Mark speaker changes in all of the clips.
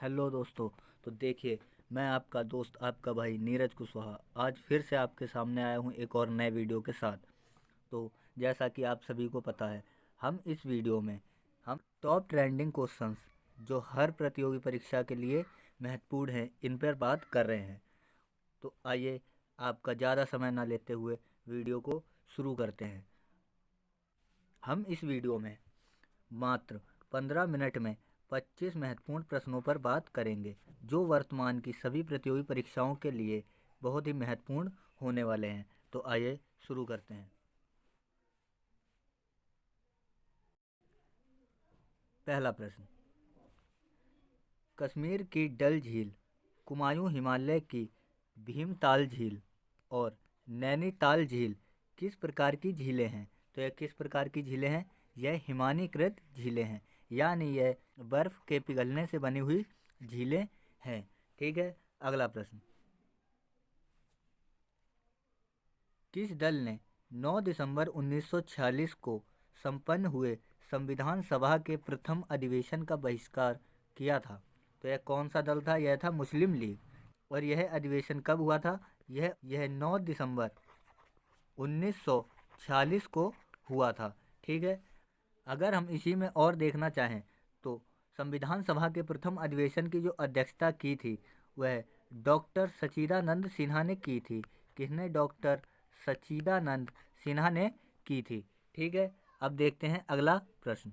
Speaker 1: Hello दोस्तों। तो देखिए, मैं आपका दोस्त आपका भाई नीरज कुशवाहा आज फिर से आपके सामने आया हूँ एक और नए वीडियो के साथ। तो जैसा कि आप सभी को पता है, हम इस वीडियो में हम टॉप ट्रेंडिंग क्वेश्चंस जो हर प्रतियोगी परीक्षा के लिए महत्वपूर्ण हैं इन पर बात कर रहे हैं। तो आइए, आपका ज़्यादा समय ना लेते हुए वीडियो को शुरू करते हैं। हम इस वीडियो में मात्र 15 मिनट में 25 महत्वपूर्ण प्रश्नों पर बात करेंगे जो वर्तमान की सभी प्रतियोगी परीक्षाओं के लिए बहुत ही महत्वपूर्ण होने वाले हैं। तो आइए शुरू करते हैं। पहला प्रश्न, कश्मीर की डल झील, कुमायूं हिमालय की भीमताल झील और नैनीताल झील किस प्रकार की झीलें हैं? तो यह किस प्रकार की झीलें हैं? यह हिमानीकृत झीलें हैं, यानी यह बर्फ के पिघलने से बनी हुई झीलें हैं। ठीक है, अगला प्रश्न, किस दल ने 9 दिसंबर 1946 को संपन्न हुए संविधान सभा के प्रथम अधिवेशन का बहिष्कार किया था? तो यह कौन सा दल था? यह था मुस्लिम लीग। और यह अधिवेशन कब हुआ था? यह 9 दिसंबर 1946 को हुआ था। ठीक है, अगर हम इसी में और देखना चाहें तो संविधान सभा के प्रथम अधिवेशन की जो अध्यक्षता की थी वह डॉक्टर सच्चिदानंद सिन्हा ने की थी। किसने? डॉक्टर सच्चिदानंद सिन्हा ने की थी। ठीक है, अब देखते हैं अगला प्रश्न,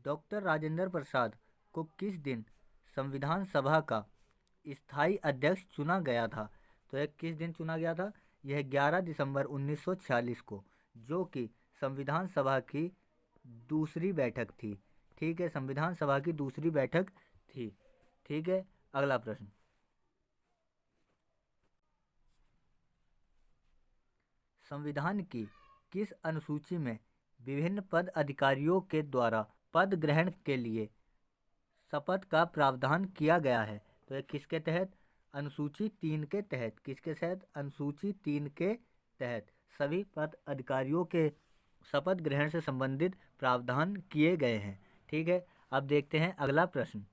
Speaker 1: डॉक्टर राजेंद्र प्रसाद को किस दिन संविधान सभा का स्थायी अध्यक्ष चुना गया था? तो यह किस दिन चुना गया था? यह 11 दिसंबर 1946 को, जो कि संविधान सभा की दूसरी बैठक थी। ठीक है, संविधान सभा की दूसरी बैठक थी। ठीक है, अगला प्रश्न, संविधान की किस अनुसूची में विभिन्न पद अधिकारियों के द्वारा पद ग्रहण के लिए शपथ का प्रावधान किया गया है? तो यह किसके तहत? अनुसूची 3 के तहत। किसके तहत? अनुसूची 3 के तहत सभी पद अधिकारियों के शपथ ग्रहण से संबंधित प्रावधान किए गए हैं। ठीक है, अब देखते हैं अगला प्रश्न,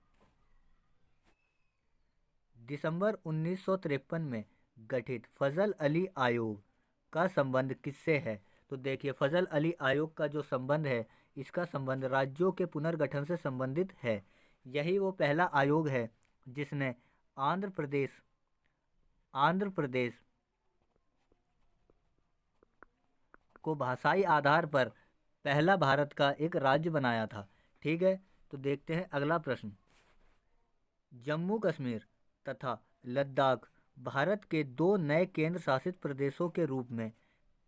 Speaker 1: दिसंबर 1953 में गठित फजल अली आयोग का संबंध किससे है? तो देखिए, फजल अली आयोग का जो संबंध है, इसका संबंध राज्यों के पुनर्गठन से संबंधित है। यही वो पहला आयोग है जिसने आंध्र प्रदेश आंध्र प्रदेश को भाषाई आधार पर पहला भारत का एक राज्य बनाया था। ठीक है, तो देखते हैं अगला प्रश्न, जम्मू कश्मीर तथा लद्दाख भारत के दो नए केंद्र शासित प्रदेशों के रूप में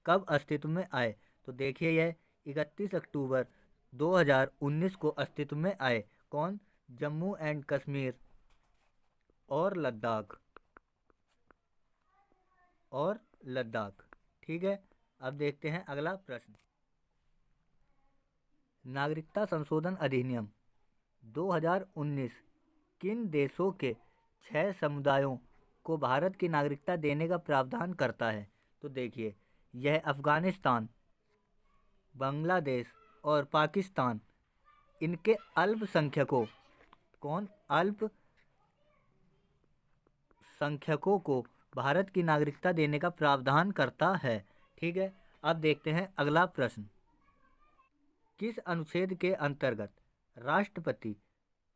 Speaker 1: कब अस्तित्व में आए? तो देखिए, यह 31 अक्टूबर 2019 को अस्तित्व में आए। कौन? जम्मू एंड कश्मीर और लद्दाख। ठीक है, अब देखते हैं अगला प्रश्न, नागरिकता संशोधन अधिनियम 2019 किन देशों के 6 समुदायों को भारत की नागरिकता देने का प्रावधान करता है? तो देखिए, यह अफगानिस्तान, बांग्लादेश और पाकिस्तान, इनके अल्पसंख्यकों कौन? अल्पसंख्यकों को भारत की नागरिकता देने का प्रावधान करता है। ठीक है, अब देखते हैं अगला प्रश्न, किस अनुच्छेद के अंतर्गत राष्ट्रपति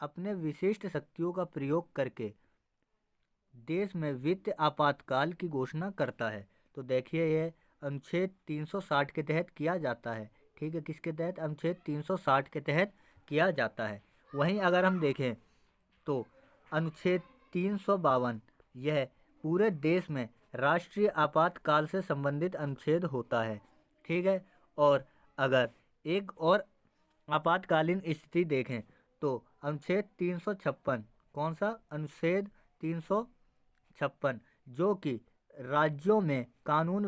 Speaker 1: अपने विशिष्ट शक्तियों का प्रयोग करके देश में वित्तीय आपातकाल की घोषणा करता है? तो देखिए, यह अनुच्छेद 360 के तहत किया जाता है। ठीक है, किसके तहत? अनुच्छेद 360 के तहत किया जाता है। वहीं अगर हम देखें तो अनुच्छेद 352 यह पूरे देश में राष्ट्रीय आपातकाल से संबंधित अनुच्छेद होता है। ठीक है, और अगर एक और आपातकालीन स्थिति देखें तो अनुच्छेद 356, कौन सा? अनुच्छेद 356, जो कि राज्यों में कानून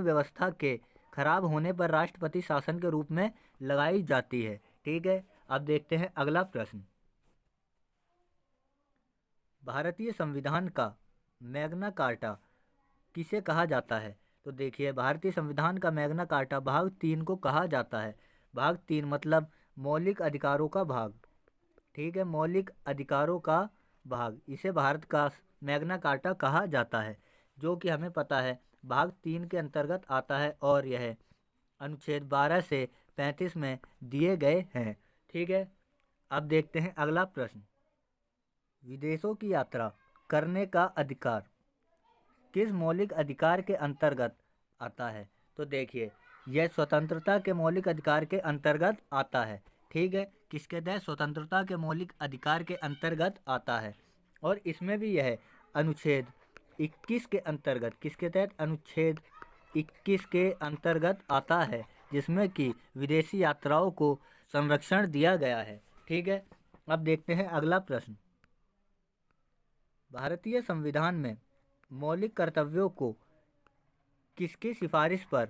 Speaker 1: व्यवस्था के खराब होने पर राष्ट्रपति शासन के रूप में लगाई जाती है। ठीक है, अब देखते हैं अगला प्रश्न, भारतीय संविधान का मैग्ना कार्टा किसे कहा जाता है? तो देखिए, भारतीय संविधान का मैग्ना कार्टा भाग 3 को कहा जाता है। भाग 3 मतलब मौलिक अधिकारों का भाग। ठीक है, मौलिक अधिकारों का भाग, इसे भारत का मैग्ना कार्टा कहा जाता है, जो कि हमें पता है भाग 3 के अंतर्गत आता है और यह अनुच्छेद 12 से 35 में दिए गए हैं। ठीक है, अब देखते हैं अगला प्रश्न। विदेशों की यात्रा करने का अधिकार किस मौलिक अधिकार के अंतर्गत आता है? तो देखिए, यह स्वतंत्रता के मौलिक अधिकार के अंतर्गत आता है। ठीक है, किसके तहत? स्वतंत्रता के मौलिक अधिकार के अंतर्गत आता है। और इसमें भी यह अनुच्छेद 21 के अंतर्गत, किसके तहत? अनुच्छेद 21 के अंतर्गत आता है, जिसमें कि विदेशी यात्राओं को संरक्षण दिया गया है। ठीक है, अब देखते हैं अगला प्रश्न। भारतीय संविधान में मौलिक कर्तव्यों को किसकी सिफारिश पर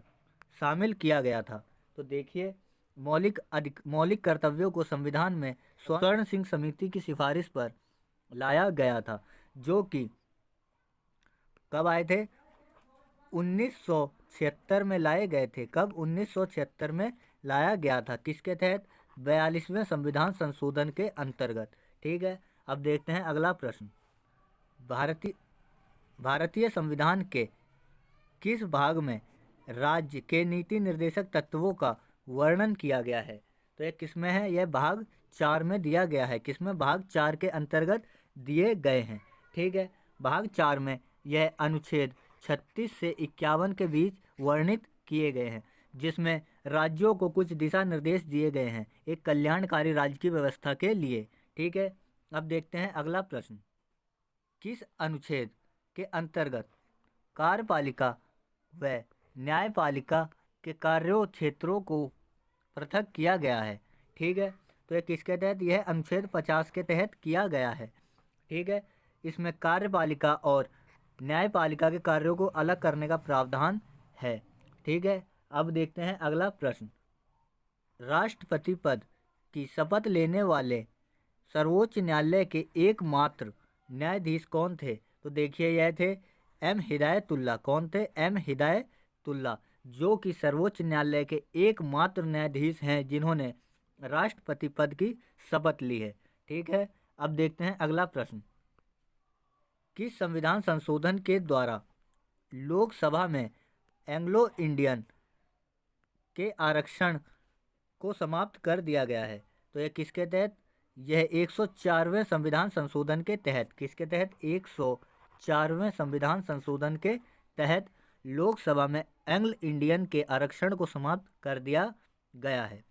Speaker 1: शामिल किया गया था? तो देखिए, मौलिक कर्तव्यों को संविधान में स्वर्ण सिंह समिति की सिफारिश पर लाया गया था, जो कि कब आए थे? 1976 में लाए गए थे। कब? 1976 में लाया गया था। किसके तहत? 42वें संविधान संशोधन के अंतर्गत। ठीक है, अब देखते हैं अगला प्रश्न। भारतीय संविधान के किस भाग में राज्य के नीति निर्देशक तत्वों का वर्णन किया गया है? तो यह किसमें है? यह भाग 4 में दिया गया है। किसमें? भाग 4 के अंतर्गत दिए गए हैं। ठीक है, भाग 4 में यह अनुच्छेद 36 से 51 के बीच वर्णित किए गए हैं, जिसमें राज्यों को कुछ दिशा निर्देश दिए गए हैं एक कल्याणकारी राज्य की व्यवस्था के लिए। ठीक है, अब देखते हैं अगला प्रश्न। किस अनुच्छेद के अंतर्गत कार्यपालिका व न्यायपालिका के कार्यों क्षेत्रों को पृथक किया गया है? ठीक है, तो यह किसके तहत? यह अनुच्छेद 50 के तहत किया गया है। ठीक है, इसमें कार्यपालिका और न्यायपालिका के कार्यों को अलग करने का प्रावधान है। ठीक है, अब देखते हैं अगला प्रश्न। राष्ट्रपति पद की शपथ लेने वाले सर्वोच्च न्यायालय के एकमात्र न्यायाधीश कौन थे? तो देखिए, यह थे एम हिदायतुल्ला। कौन थे? एम हिदायतुल्ला, जो कि सर्वोच्च न्यायालय के एकमात्र न्यायाधीश हैं जिन्होंने राष्ट्रपति पद की शपथ ली है। ठीक है, अब देखते हैं अगला प्रश्न। किस संविधान संशोधन के द्वारा लोकसभा में एंग्लो इंडियन के आरक्षण को समाप्त कर दिया गया है? तो यह किसके तहत? यह 104वें संविधान संशोधन के तहत। किसके तहत? 104वें संविधान संशोधन के तहत लोकसभा में एंग्लो इंडियन के आरक्षण को समाप्त कर दिया गया है।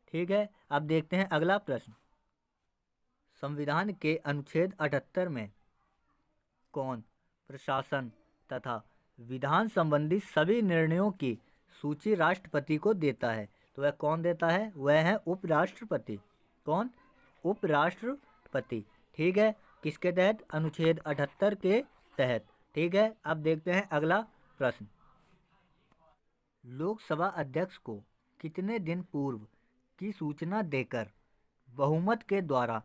Speaker 1: ठीक है, अब देखते हैं अगला प्रश्न। संविधान के अनुच्छेद 78 में कौन प्रशासन तथा विधान संबंधी सभी निर्णयों की सूची राष्ट्रपति को देता है? तो वह कौन देता है? वह है उपराष्ट्रपति। कौन? उपराष्ट्रपति। ठीक है, किसके तहत? अनुच्छेद 78 के तहत। ठीक है, अब देखते हैं अगला प्रश्न। लोकसभा अध्यक्ष को कितने दिन पूर्व की सूचना देकर बहुमत के द्वारा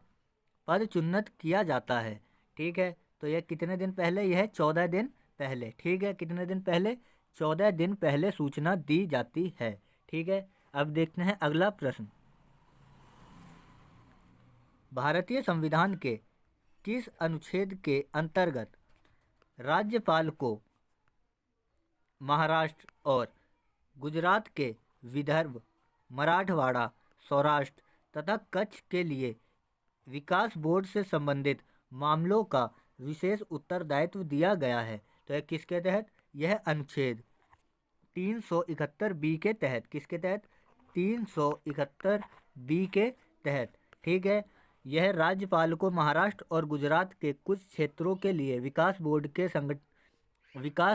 Speaker 1: पद चुनित किया जाता है? ठीक है, तो यह कितने दिन पहले? यह 14 दिन पहले। ठीक है, कितने दिन पहले? 14 दिन पहले सूचना दी जाती है। ठीक है, अब देखते हैं अगला प्रश्न। भारतीय संविधान के किस अनुच्छेद के अंतर्गत राज्यपाल को महाराष्ट्र और गुजरात के विदर्भ, मराठवाड़ा, सौराष्ट्र तथा कच्छ के लिए विकास बोर्ड से संबंधित मामलों का विशेष उत्तरदायित्व दिया गया है? तो यह किसके तहत? यह अनुच्छेद 371 बी के तहत। किसके तहत? 371 बी के तहत। ठीक है, यह राज्यपाल को महाराष्ट्र और गुजरात के कुछ क्षेत्रों के लिए विकास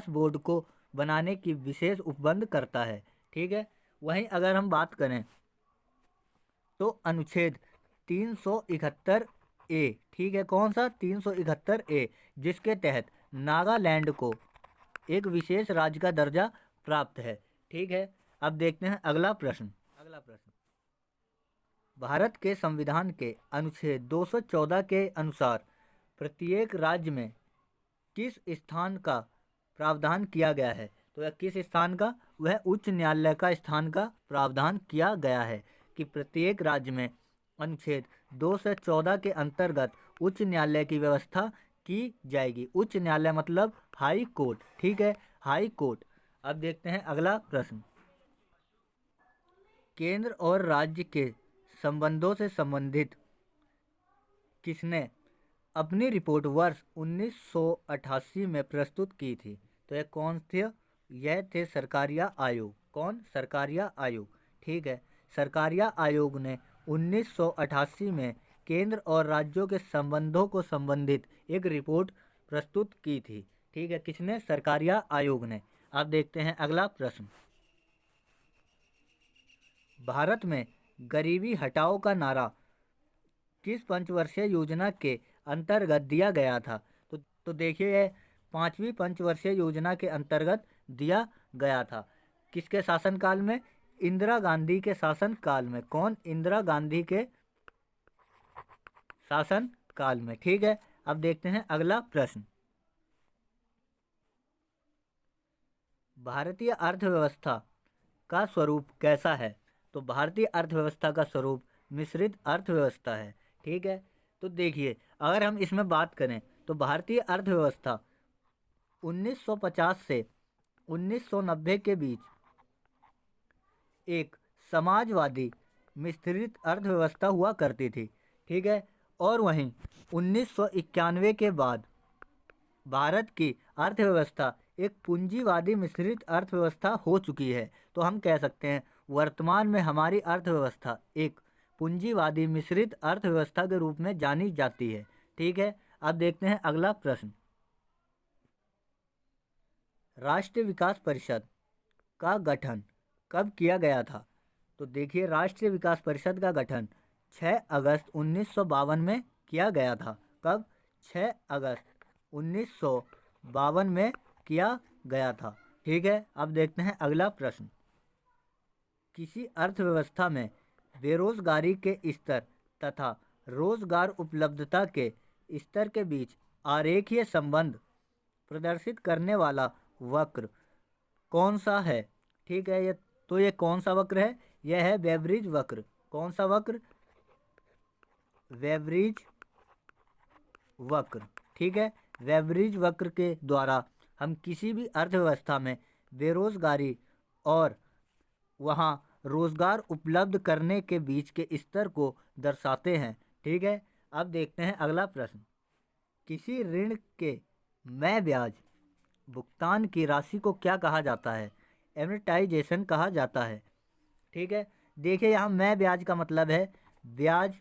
Speaker 1: बोर्ड को बनाने की विशेष उपबंध करता है। ठीक है, वहीं अगर हम बात करें तो अनुच्छेद 371 ए। ठीक है, कौन सा? 371 ए, जिसके तहत नागालैंड को एक विशेष राज्य का दर्जा प्राप्त है। ठीक है, अब देखते हैं अगला प्रश्न। भारत के संविधान के अनुच्छेद 214 के अनुसार प्रत्येक राज्य में किस स्थान का प्रावधान किया गया है? तो यह किस स्थान का? वह उच्च न्यायालय का स्थान का प्रावधान किया गया है। कि प्रत्येक राज्य में अनुच्छेद 2 से 14 के अंतर्गत उच्च न्यायालय की व्यवस्था की जाएगी। उच्च न्यायालय मतलब हाई कोर्ट, ठीक है, हाई कोर्ट। अब देखते हैं अगला प्रश्न। केंद्र और राज्य के संबंधों से संबंधित किसने अपनी रिपोर्ट वर्ष 1988 में प्रस्तुत की थी? तो यह कौन थे? यह थे सरकारिया आयोग। कौन? सरकारिया आयोग, ठीक है। सरकारिया आयोग ने 1988 में केंद्र और राज्यों के संबंधों को संबंधित एक रिपोर्ट प्रस्तुत की थी, ठीक है। किसने? सरकारिया आयोग ने। अब देखते हैं अगला प्रश्न। भारत में गरीबी हटाओ का नारा किस पंचवर्षीय योजना के अंतर्गत दिया गया था? तो देखिए, 5वीं पंचवर्षीय योजना के अंतर्गत दिया गया था। किसके शासनकाल में? इंदिरा गांधी के शासनकाल में। कौन? इंदिरा गांधी के शासनकाल में, ठीक है। अब देखते हैं अगला प्रश्न। भारतीय अर्थव्यवस्था का स्वरूप कैसा है? तो भारतीय अर्थव्यवस्था का स्वरूप मिश्रित अर्थव्यवस्था है, ठीक है। तो देखिए, अगर हम इसमें बात करें तो भारतीय अर्थव्यवस्था 1950 से 1990 के बीच एक समाजवादी मिश्रित अर्थव्यवस्था हुआ करती थी, ठीक है। और वहीं 1991 के बाद भारत की अर्थव्यवस्था एक पूंजीवादी मिश्रित अर्थव्यवस्था हो चुकी है। तो हम कह सकते हैं वर्तमान में हमारी अर्थव्यवस्था एक पूंजीवादी मिश्रित अर्थव्यवस्था के रूप में जानी जाती है, ठीक है। अब देखते हैं अगला प्रश्न। राष्ट्रीय विकास परिषद का गठन कब किया गया था? तो देखिए, राष्ट्रीय विकास परिषद का गठन 6 अगस्त 1952 में किया गया था। कब? 6 अगस्त 1952 में किया गया था, ठीक है। अब देखते हैं अगला प्रश्न। किसी अर्थव्यवस्था में बेरोजगारी के स्तर तथा रोजगार उपलब्धता के स्तर के बीच आरेखीय संबंध प्रदर्शित करने वाला वक्र कौन सा है? ठीक है, ये कौन सा वक्र है? यह है वेबरिज वक्र। कौन सा वक्र? वेबरिज वक्र, ठीक है। वेबरिज वक्र के द्वारा हम किसी भी अर्थव्यवस्था में बेरोजगारी और वहाँ रोजगार उपलब्ध करने के बीच के स्तर को दर्शाते हैं, ठीक है। अब देखते हैं अगला प्रश्न। किसी ऋण के मैं ब्याज भुगतान की राशि को क्या कहा जाता है? एमोर्टाइजेशन कहा जाता है, ठीक है। देखिए, यहाँ मैं ब्याज का मतलब है ब्याज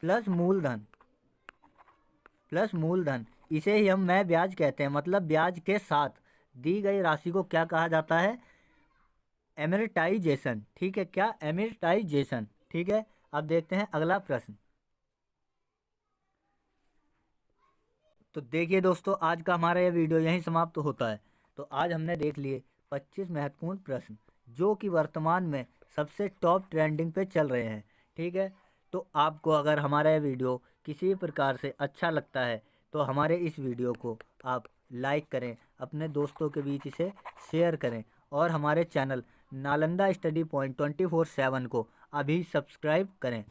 Speaker 1: प्लस मूलधन, इसे ही हम मैं ब्याज कहते हैं। मतलब ब्याज के साथ दी गई राशि को क्या कहा जाता है? एमोर्टाइजेशन, ठीक है। क्या? एमोर्टाइजेशन, ठीक है। अब देखते हैं अगला प्रश्न। तो देखिए दोस्तों, आज का हमारा यह वीडियो यहीं समाप्त होता है। तो आज हमने देख लिए 25 महत्वपूर्ण प्रश्न जो कि वर्तमान में सबसे टॉप ट्रेंडिंग पे चल रहे हैं, ठीक है। तो आपको अगर हमारा यह वीडियो किसी प्रकार से अच्छा लगता है तो हमारे इस वीडियो को आप लाइक करें, अपने दोस्तों के बीच इसे शेयर करें और हमारे चैनल नालंदा स्टडी पॉइंट 24/7 को अभी सब्सक्राइब करें।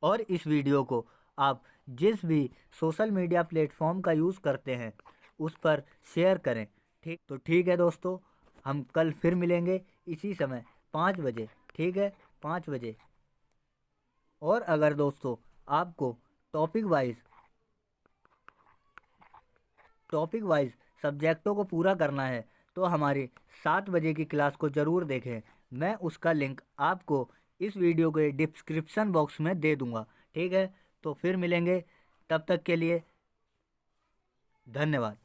Speaker 1: और इस वीडियो को आप जिस भी सोशल मीडिया प्लेटफॉर्म का यूज़ करते हैं उस पर शेयर करें, ठीक। तो ठीक है दोस्तों, हम कल फिर मिलेंगे इसी समय 5 बजे, ठीक है, 5 बजे। और अगर दोस्तों आपको टॉपिक वाइज सब्जेक्टों को पूरा करना है तो हमारी 7 बजे की क्लास को ज़रूर देखें। मैं उसका लिंक आपको इस वीडियो के डिस्क्रिप्शन बॉक्स में दे दूंगा, ठीक है। तो फिर मिलेंगे, तब तक के लिए धन्यवाद।